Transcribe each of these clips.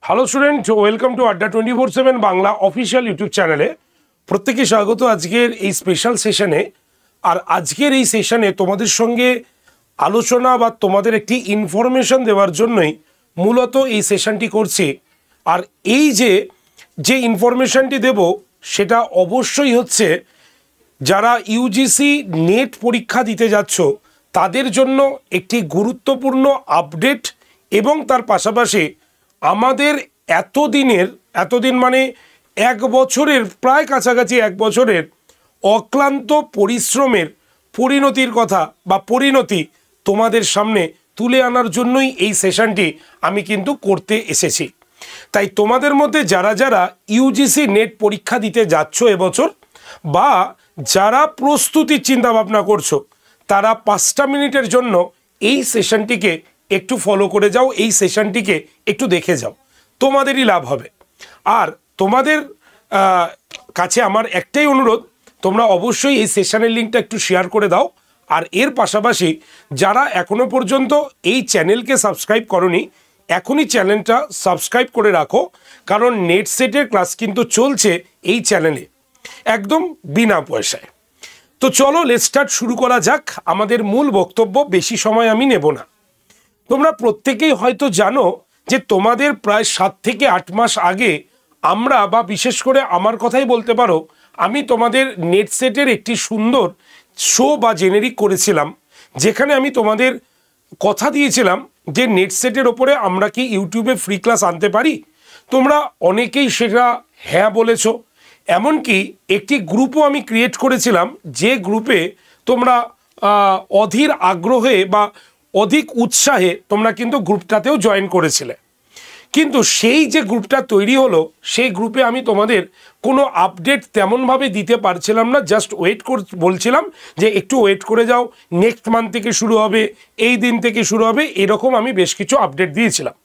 Hello student, welcome to আড্ডা 24/7 Bangla official YouTube চ্যানেলে প্রত্যেককে স্বাগত আজকের এই স্পেশাল সেশনে। আর আজকের এই সেশনে তোমাদের সঙ্গে আলোচনা বা তোমাদের একটি ইনফরমেশন দেওয়ার জন্যই মূলত এই সেশনটি করছি। আর এই যে ইনফরমেশনটি দেব সেটা অবশ্যই হচ্ছে যারা ইউজিসি নেট পরীক্ষা দিতে যাচ্ছ তাদের জন্য একটি গুরুত্বপূর্ণ আপডেট, এবং তার পাশাপাশি আমাদের এতদিন মানে এক বছরের প্রায় কাছাকাছি এক বছরের অক্লান্ত পরিশ্রমের পরিণতির কথা বা পরিণতি তোমাদের সামনে তুলে আনার জন্যই এই সেশনটি আমি কিন্তু করতে এসেছি। তাই তোমাদের মধ্যে যারা যারা ইউজিসি নেট পরীক্ষা দিতে যাচ্ছ এবছর, বা যারা প্রস্তুতির চিন্তাভাবনা করছো, তারা 5টা মিনিটের জন্য এই সেশনটিকে একটু ফলো করে যাও, এই সেশনটিকে একটু দেখে যাও, তোমাদেরই লাভ হবে। আর তোমাদের কাছে আমার একটাই অনুরোধ, তোমরা অবশ্যই এই সেশনের লিঙ্কটা একটু শেয়ার করে দাও। আর এর পাশাপাশি যারা এখনো পর্যন্ত এই চ্যানেলকে সাবস্ক্রাইব করনি, এখনই চ্যানেলটা সাবস্ক্রাইব করে রাখো, কারণ নেট সেটের ক্লাস কিন্তু চলছে এই চ্যানেলে একদম বিনা পয়সায়। তো চলো লেটস স্টার্ট, শুরু করা যাক আমাদের মূল বক্তব্য। বেশি সময় আমি নেব না। তোমরা প্রত্যেকেই হয়তো জানো যে তোমাদের প্রায় 7 থেকে 8 মাস আগে আমরা, বা বিশেষ করে আমার কথাই বলতে পারো, আমি তোমাদের নেট সেটের একটি সুন্দর শো বা জেনেরিক করেছিলাম, যেখানে আমি তোমাদের কথা দিয়েছিলাম যে নেট সেটের ওপরে আমরা কি ইউটিউবে ফ্রি ক্লাস আনতে পারি। তোমরা অনেকেই সেটা হ্যাঁ বলেছ। এমনকি একটি গ্রুপও আমি ক্রিয়েট করেছিলাম, যে গ্রুপে তোমরা অধীর আগ্রহে বা অধিক উৎসাহে তোমরা কিন্তু গ্রুপটাতেও জয়েন করেছিলে। কিন্তু সেই যে গ্রুপটা তৈরি হলো, সেই গ্রুপে আমি তোমাদের কোনো আপডেট তেমনভাবে দিতে পারছিলাম না। জাস্ট বলছিলাম যে একটু ওয়েট করে যাও, নেক্সট মান্থ থেকে শুরু হবে, এই দিন থেকে শুরু হবে, এরকম আমি বেশ কিছু আপডেট দিয়েছিলাম।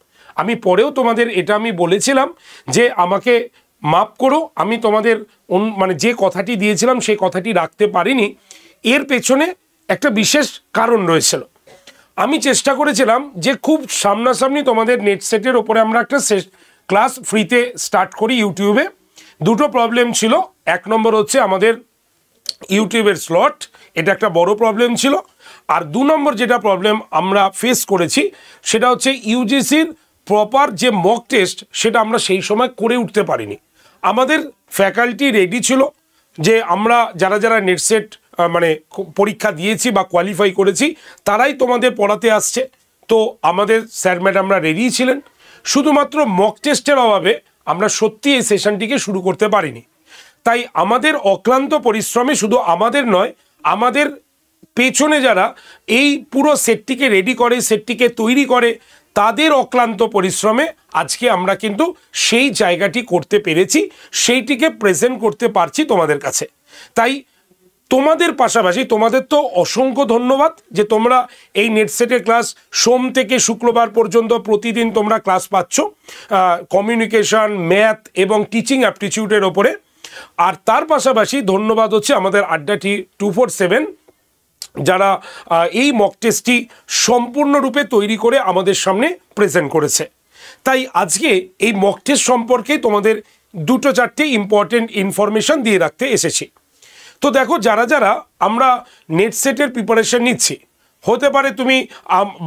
আমি পরেও তোমাদের এটা আমি বলেছিলাম যে আমাকে মাফ করো, আমি তোমাদের মানে যে কথাটি দিয়েছিলাম সেই কথাটি রাখতে পারিনি। এর পেছনে একটা বিশেষ কারণ রয়েছিল। আমি চেষ্টা করেছিলাম যে খুব সামনাসামনি তোমাদের নেট সেটের ওপরে আমরা একটা ক্লাস ফ্রিতে স্টার্ট করি ইউটিউবে। দুটো প্রবলেম ছিল। এক নম্বর হচ্ছে আমাদের ইউটিউবের স্লট, এটা একটা বড় প্রবলেম ছিল। আর 2 নম্বর যেটা প্রবলেম আমরা ফেস করেছি সেটা হচ্ছে ইউজিসির প্রপার যে মক টেস্ট সেটা আমরা সেই সময় করে উঠতে পারিনি। আমাদের ফ্যাকাল্টি রেডি ছিল যে আমরা যারা যারা নেট সেট মানে পরীক্ষা দিয়েছি বা কোয়ালিফাই করেছি তারাই তোমাদের পড়াতে আসছে। তো আমাদের স্যার ম্যাডামরা রেডি ছিলেন, শুধুমাত্র মক টেস্টের অভাবে আমরা সত্যি এই সেশনটিকে শুরু করতে পারিনি। তাই আমাদের অক্লান্ত পরিশ্রমে, শুধু আমাদের নয়, আমাদের পেছনে যারা এই পুরো সেটটিকে রেডি করে, সেটটিকে তৈরি করে, তাদের অক্লান্ত পরিশ্রমে আজকে আমরা কিন্তু সেই জায়গাটি করতে পেরেছি, সেইটিকে প্রেজেন্ট করতে পারছি তোমাদের কাছে। তাই তোমাদের পাশাপাশি তোমাদের তো অসংখ্য ধন্যবাদ যে তোমরা এই নেট সেটের ক্লাস সোম থেকে শুক্রবার পর্যন্ত প্রতিদিন তোমরা ক্লাস পাচ্ছ কমিউনিকেশন, ম্যাথ এবং টিচিং অ্যাপটিটিউডের ওপরে। আর তার পাশাপাশি ধন্যবাদ হচ্ছে আমাদের আড্ডাটি 247 যারা এই মক টেস্টটি সম্পূর্ণরূপে তৈরি করে আমাদের সামনে প্রেজেন্ট করেছে। তাই আজকে এই মক টেস্ট সম্পর্কে তোমাদের 2-4টে ইম্পর্টেন্ট ইনফরমেশন দিয়ে রাখতে এসেছি। তো দেখো, যারা যারা আমরা নেট সেটের প্রিপারেশন নিচ্ছি, হতে পারে তুমি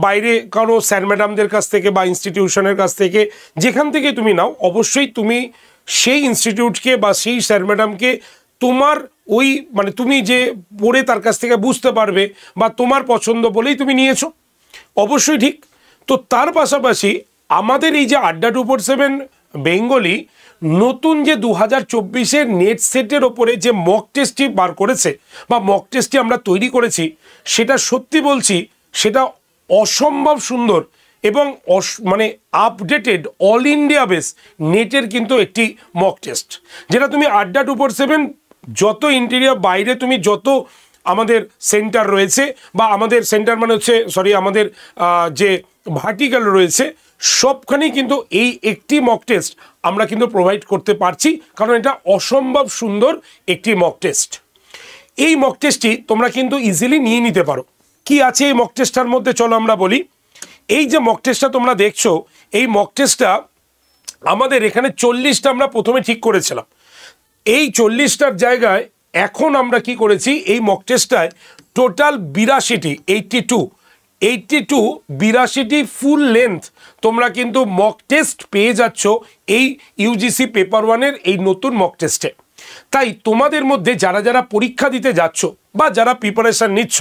বাইরে কারো স্যার ম্যাডামদের কাছ থেকে বা ইনস্টিটিউশনের কাছ থেকে, যেখান থেকে তুমি নাও, অবশ্যই তুমি সেই ইনস্টিটিউটকে বা সেই স্যার ম্যাডামকে তোমার ওই মানে তুমি যে পড়ে তার কাছ থেকে বুঝতে পারবে বা তোমার পছন্দ বলেই তুমি নিয়েছো, অবশ্যই ঠিক। তো তার পাশাপাশি আমাদের এই যে আড্ডা 247 বেঙ্গলি নতুন যে 2024-এর নেট সেটের ওপরে যে মক টেস্টটি বার করেছে বা মক টেস্টটি আমরা তৈরি করেছি, সেটা সত্যি বলছি সেটা অসম্ভব সুন্দর এবং মানে আপডেটেড অল ইন্ডিয়া বেস নেটের কিন্তু একটি মক টেস্ট, যেটা তুমি আড্ডা 247 যত ইন্টেরিয়র বাইরে তুমি যত আমাদের সেন্টার রয়েছে, বা আমাদের সেন্টার মানে হচ্ছে আমাদের যে ভার্টিক্যাল রয়েছে, সবখানেই কিন্তু এই একটি মক টেস্ট আমরা কিন্তু প্রোভাইড করতে পারছি, কারণ এটা অসম্ভব সুন্দর একটি মক টেস্ট। এই মক টেস্টটি তোমরা কিন্তু ইজিলি নিয়ে নিতে পারো। কি আছে এই মক টেস্টটার মধ্যে চলো আমরা বলি। এই যে মক টেস্টটা তোমরা দেখছো, এই মক টেস্টটা আমাদের এখানে 40টা আমরা প্রথমে ঠিক করেছিলাম। এই 40টার জায়গায় এখন আমরা কি করেছি, এই মক টেস্টটায় টোটাল 82টি 82টি ফুল লেন্থ তোমরা কিন্তু মক টেস্ট পেয়ে যাচ্ছ এই ইউজিসি পেপার 1-এর এই নতুন মক টেস্টে। তাই তোমাদের মধ্যে যারা যারা পরীক্ষা দিতে যাচ্ছ বা যারা প্রিপারেশান নিচ্ছ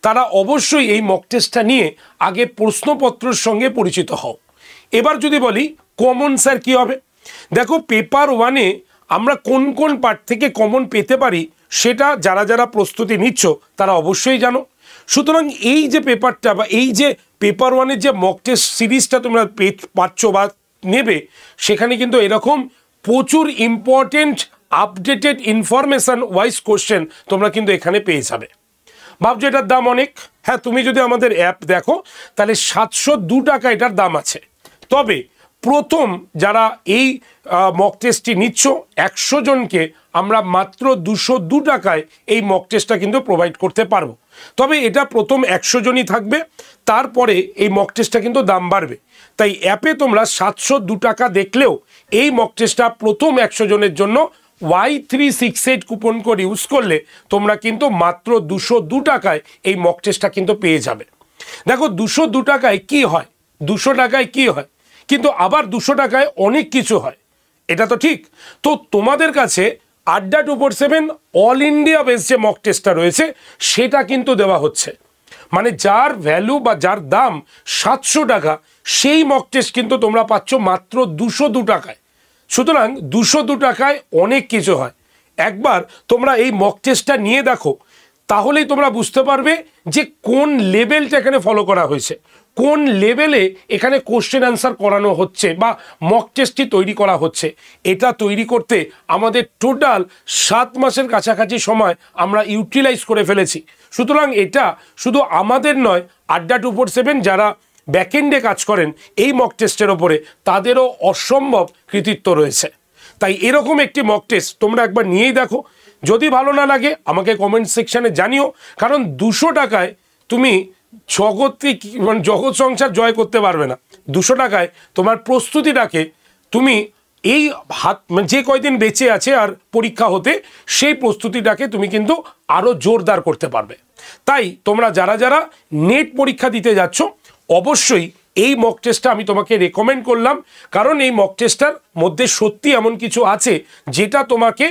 তারা অবশ্যই এই মক টেস্টটা নিয়ে আগে প্রশ্নপত্রের সঙ্গে পরিচিত হও। এবার যদি বলি কমন স্যার কী হবে, দেখো পেপার 1-এ আমরা কোন কোন পার্ট থেকে কমন পেতে পারি সেটা যারা যারা প্রস্তুতি নিচ্ছ তারা অবশ্যই জানো। সুতরাং এই যে পেপারটা বা এই যে পেপার 1-এর যে মক টেস্ট সিরিজটা তোমরা পাচ্ছ বা নেবে, সেখানে কিন্তু এরকম প্রচুর important updated information wise question তোমরা কিন্তু এখানে পেয়ে যাবে। ভাবছো এটার দাম অনেক, হ্যাঁ তুমি যদি আমাদের অ্যাপ দেখো তাহলে 702 টাকা এটার দাম আছে। তবে প্রথম যারা এই মক টেস্টটি নিচ্ছ 100 জনকে আমরা মাত্র 202 টাকায় এই মক টেস্টটা কিন্তু প্রোভাইড করতে পারবো। তবে এটা প্রথম 100 জনই থাকবে, তারপরে এই মক টেস্টটা কিন্তু দাম বাড়বে। তাই অ্যাপে তোমরা 702 টাকা দেখলেও এই মক টেস্টটা প্রথম 100 জনের জন্য Y368 কুপন কোড ইউজ করলে তোমরা কিন্তু মাত্র 202 টাকায় এই মক টেস্টটা কিন্তু পেয়ে যাবে। দেখো 202 টাকায় কি হয়, 200 টাকায় কি হয়, কিন্তু আবার 200 টাকায় অনেক কিছু হয়, এটা তো ঠিক। তো তোমাদের কাছে আড্ডা 247 অল ইন্ডিয়া বেস যে মক টেস্টটা রয়েছে সেটা কিন্তু দেওয়া হচ্ছে, মানে যার ভ্যালু বা যার দাম 700 টাকা সেই মক টেস্ট কিন্তু তোমরা পাচ্ছ মাত্র 202 টাকায়। সুতরাং 202 টাকায় অনেক কিছু হয়। একবার তোমরা এই মক টেস্টটা নিয়ে দেখো, তাহলেই তোমরা বুঝতে পারবে যে কোন লেভেলটা এখানে ফলো করা হয়েছে, কোন লেভেলে এখানে কোশ্চেন অ্যান্সার করানো হচ্ছে বা মক টেস্টটি তৈরি করা হচ্ছে। এটা তৈরি করতে আমাদের টোটাল 7 মাসের কাছাকাছি সময় আমরা ইউটিলাইজ করে ফেলেছি। সুতরাং এটা শুধু আমাদের নয়, আড্ডা 247 যারা ব্যাকএন্ডে কাজ করেন এই মক টেস্টের ওপরে তাদেরও অসম্ভব কৃতিত্ব রয়েছে। তাই এরকম একটি মক টেস্ট তোমরা একবার নিয়েই দেখো, যদি ভালো না লাগে আমাকে কমেন্ট সেকশানে জানিও, কারণ 200 টাকায় তুমি জগৎ সংসার জয় করতে পারবে না। 200 টাকায় তোমার প্রস্তুতিটাকে তুমি এই যে কয়দিন বেঁচে আছে আর পরীক্ষা হতে সেই প্রস্তুতিটাকে তুমি কিন্তু আরও জোরদার করতে পারবে। তাই তোমরা যারা যারা নেট পরীক্ষা দিতে যাচ্ছ অবশ্যই এই মক টেস্টটা আমি তোমাকে রেকমেন্ড করলাম, কারণ এই মক টেস্টটার মধ্যে সত্যি এমন কিছু আছে যেটা তোমাকে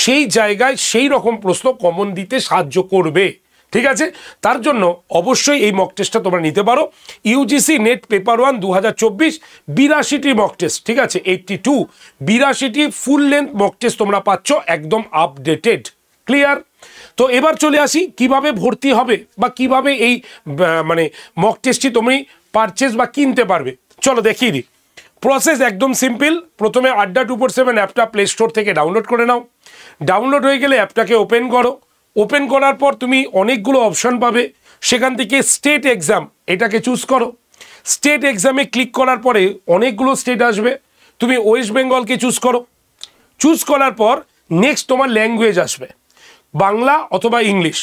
সেই জায়গায় সেই রকম প্রশ্ন কমন দিতে সাহায্য করবে। ঠিক আছে, তার জন্য অবশ্যই এই মক টেস্টটা তোমরা নিতে পারো। ইউজিসি নেট পেপার 1 2024 82টি মক টেস্ট, ঠিক আছে 82টি ফুল লেন্থ মক টেস্ট তোমরা পাচ্ছ একদম আপডেটেড। ক্লিয়ার? তো এবার চলে আসি কিভাবে ভর্তি হবে বা কিভাবে এই মানে মক টেস্টটি তুমি পারচেজ বা কিনতে পারবে। চলো দেখিয়ে দিই। প্রসেস একদম সিম্পল। প্রথমে আড্ডা 247 অ্যাপটা প্লে স্টোর থেকে ডাউনলোড করে নাও। ডাউনলোড হয়ে গেলে অ্যাপটাকে ওপেন করো। ওপেন করার পর তুমি অনেকগুলো অপশান পাবে, সেখান থেকে স্টেট এক্সাম এটাকে চুজ করো। স্টেট এক্সামে ক্লিক করার পরে অনেকগুলো স্টেট আসবে, তুমি ওয়েস্ট বেঙ্গলকে চুজ করো। চুজ করার পর নেক্সট তোমার ল্যাঙ্গুয়েজ আসবে, বাংলা অথবা ইংলিশ।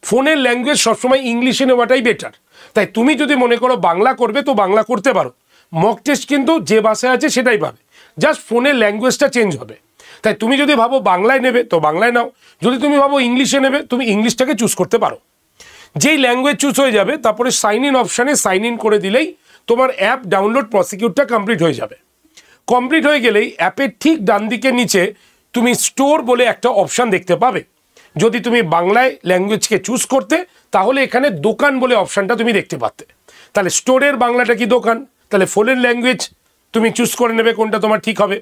ফোনের ল্যাঙ্গুয়েজ সবসময় ইংলিশে নেওয়াটাই বেটার। তাই তুমি যদি মনে করো বাংলা করবে তো বাংলা করতে পারো, মক টেস্ট কিন্তু যে ভাষায় আছে সেটাই পাবে, জাস্ট ফোনের ল্যাঙ্গুয়েজটা চেঞ্জ হবে। তাই তুমি যদি ভাবো বাংলায় নেবে তো বাংলায় নাও, যদি তুমি ভাবো ইংলিশে নেবে তুমি ইংলিশটাকে চুজ করতে পারো। যেই ল্যাঙ্গুয়েজ চুজ হয়ে যাবে তারপরে সাইন ইন অপশানে সাইন ইন করে দিলেই তোমার অ্যাপ ডাউনলোড প্রসিকিউটটা কমপ্লিট হয়ে যাবে। কমপ্লিট হয়ে গেলেই অ্যাপের ঠিক ডান দিকের নিচে তুমি স্টোর বলে একটা অপশান দেখতে পাবে। যদি তুমি বাংলায় ল্যাঙ্গুয়েজকে চুজ করতে তাহলে এখানে দোকান বলে অপশানটা তুমি দেখতে পাতে। তাহলে স্টোরের বাংলাটা কি দোকান, তাহলে ফোনের ল্যাঙ্গুয়েজ তুমি চুজ করে নেবে কোনটা তোমার ঠিক হবে।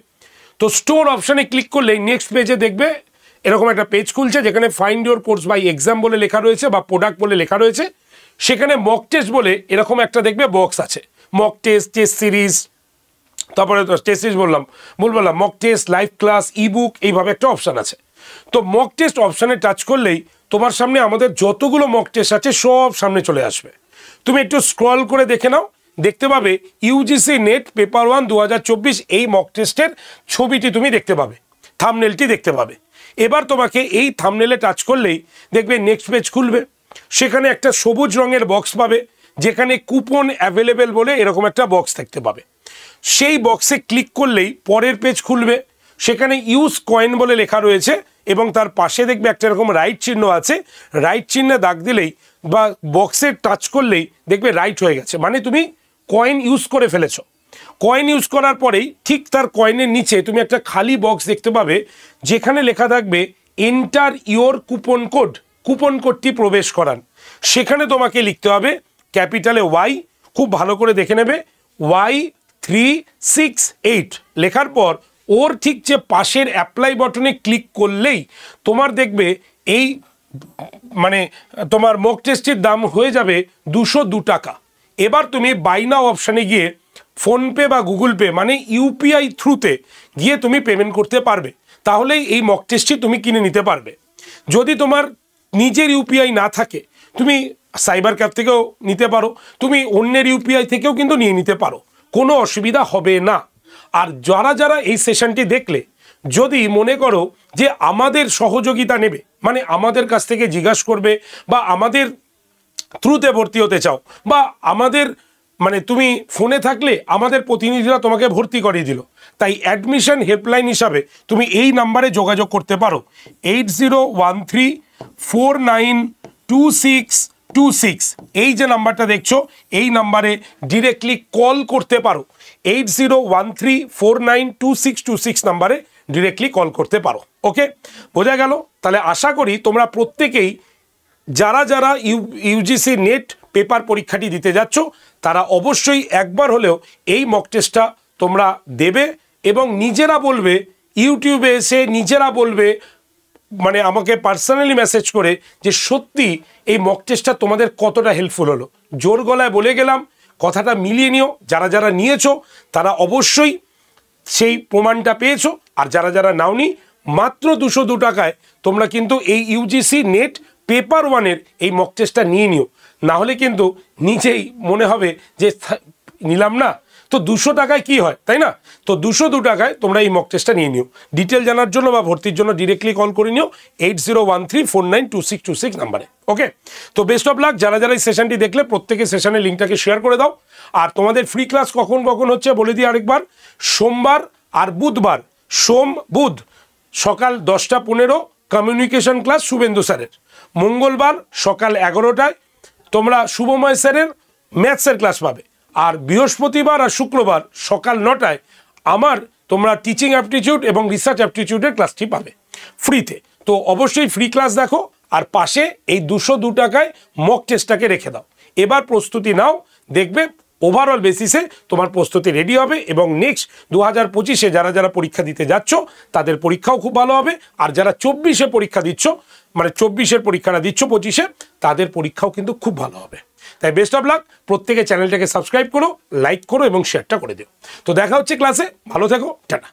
তো স্টোর অপশানে ক্লিক করলেই নেক্সট পেজে দেখবে এরকম একটা পেজ খুলছে যেখানে find your course by exam বলে লেখা রয়েছে বা প্রোডাক্ট বলে লেখা রয়েছে। সেখানে মক টেস্ট বলে এরকম একটা দেখবে বক্স আছে, মক টেস্ট, টেস্ট সিরিজ, তারপরে টেস্ট সিরিজ বললাম mock test, live class, ebook, এইভাবে একটা অপশান আছে। তো মক টেস্ট অপশানে টাচ করলেই তোমার সামনে আমাদের যতগুলো মক টেস্ট আছে সব সামনে চলে আসবে। তুমি একটু স্ক্রল করে দেখে নাও, দেখতে পাবে ইউজিসি নেট পেপার 1 2024 এই মক টেস্টের ছবিটি তুমি দেখতে পাবে, থাম্বনেলটি দেখতে পাবে। এবার তোমাকে এই থাম্বনেলে টাচ করলেই দেখবে নেক্সট পেজ খুলবে, সেখানে একটা সবুজ রঙের বক্স পাবে যেখানে কুপন অ্যাভেলেবেল বলে এরকম একটা বক্স দেখতে পাবে। সেই বক্সে ক্লিক করলেই পরের পেজ খুলবে, সেখানে ইউজ কয়েন বলে লেখা রয়েছে এবং তার পাশে দেখবে একটা এরকম রাইট চিহ্ন আছে, রাইট চিহ্নে দাগ দিলেই বা বক্সে টাচ করলেই দেখবে রাইট হয়ে গেছে, মানে তুমি কয়েন ইউজ করে ফেলেছো। কয়েন ইউজ করার পরেই ঠিক তার কয়েনের নিচে তুমি একটা খালি বক্স দেখতে পাবে যেখানে লেখা থাকবে enter your coupon code, coupon কোডটি প্রবেশ করান। সেখানে তোমাকে লিখতে হবে ক্যাপিটালে ওয়াই, খুব ভালো করে দেখে নেবে, Y368 লেখার পর ওর ঠিক যে পাশের অ্যাপ্লাই বাটনে ক্লিক করলেই তোমার দেখবে এই মানে তোমার মক টেস্টের দাম হয়ে যাবে 202 টাকা। এবার তুমি বাই নাও অপশানে গিয়ে ফোনপে বা গুগল পে মানে ইউপিআই থ্রুতে গিয়ে তুমি পেমেন্ট করতে পারবে, তাহলেই এই মক টেস্টটি তুমি কিনে নিতে পারবে। যদি তোমার নিজের ইউপিআই না থাকে তুমি সাইবার ক্যাফ থেকেও নিতে পারো, তুমি অন্যের ইউপিআই থেকেও কিন্তু নিয়ে নিতে পারো, কোনো অসুবিধা হবে না। আর যারা যারা এই সেশনটি দেখলে যদি মনে করো যে আমাদের সহযোগিতা নেবে, মানে আমাদের কাছ থেকে জিজ্ঞাসা করবে বা আমাদের থ্রুতে ভর্তি হতে চাও, বা আমাদের মানে তুমি ফোনে থাকলে আমাদের প্রতিনিধিরা তোমাকে ভর্তি করিয়ে দিল, তাই অ্যাডমিশন হেল্পলাইন হিসাবে তুমি এই নাম্বারে যোগাযোগ করতে পারো 8013492626। এই যে নাম্বারটা দেখছো এই নাম্বারে ডিরেক্টলি কল করতে পারো, 8013492626 নাম্বারে ডিরেক্টলি কল করতে পারো। ওকে, বোঝা গেল? তাহলে আশা করি তোমরা প্রত্যেকেই যারা যারা ইউজিসি নেট পেপার পরীক্ষাটি দিতে যাচ্ছ তারা অবশ্যই একবার হলেও এই মক টেস্টটা তোমরা দেবে এবং নিজেরা বলবে, ইউটিউবে এসে নিজেরা বলবে, মানে আমাকে পার্সোনালি মেসেজ করে যে সত্যি এই মক টেস্টটা তোমাদের কতটা হেল্পফুল হলো। জোর গলায় বলে গেলাম, কথাটা মিলিয়ে নিও। যারা যারা নিয়েছো তারা অবশ্যই সেই প্রমাণটা পেয়েছো, আর যারা যারা নাওনি মাত্র 202 টাকায় তোমরা কিন্তু এই ইউজিসি নেট পেপার ওয়ানের এই মক টেস্টটা নিয়ে নিও, না হলে কিন্তু নিজেই মনে হবে যে নিলাম না, তো 200 টাকায় কি হয়, তাই না? তো 202 টাকায় তোমরা এই মক টেস্টটা নিয়ে নিও। ডিটেল জানার জন্য বা ভর্তির জন্য ডিরেক্টলি কল করে নিও 8013492626 নাম্বারে। ওকে, তো বেস্ট অফ লাক। যারা যারা এই সেশনটি দেখলে প্রত্যেকে সেশনের লিঙ্কটাকে শেয়ার করে দাও। আর তোমাদের ফ্রি ক্লাস কখন কখন হচ্ছে বলে দিই আরেকবার, সোমবার আর বুধবার, সোম বুধ সকাল 10টা 15 কমিউনিকেশন ক্লাস শুভেন্দু স্যারের, মঙ্গলবার সকাল 11টায় তোমরা শুভময় স্যারের ম্যাথসের ক্লাস পাবে, আর বৃহস্পতিবার আর শুক্রবার সকাল 9টায় আমার তোমরা টিচিং অ্যাপটিটিউড এবং রিসার্চ অ্যাপটিটিউডের ক্লাসটি পাবে ফ্রিতে। তো অবশ্যই ফ্রি ক্লাস দেখো, আর পাশে এই 202 টাকায় মক টেস্টটাকে রেখে দাও। এবার প্রস্তুতি নাও, দেখবে ওভারঅল বেসিসে তোমার প্রস্তুতি রেডি হবে এবং নেক্সট 2025-এ যারা যারা পরীক্ষা দিতে যাচ্ছ তাদের পরীক্ষাও খুব ভালো হবে, আর যারা 24-এ পরীক্ষা দিচ্ছ, মানে 24-এর পরীক্ষাটা দিচ্ছ 25-এ, তাদের পরীক্ষাও কিন্তু খুব ভালো হবে। তাই বেস্ট অফ লাক। প্রত্যেকে চ্যানেলটাকে সাবস্ক্রাইব করো, লাইক করো এবং শেয়ারটা করে দিও। তো দেখা হচ্ছে ক্লাসে, ভালো থেকো, টাটা।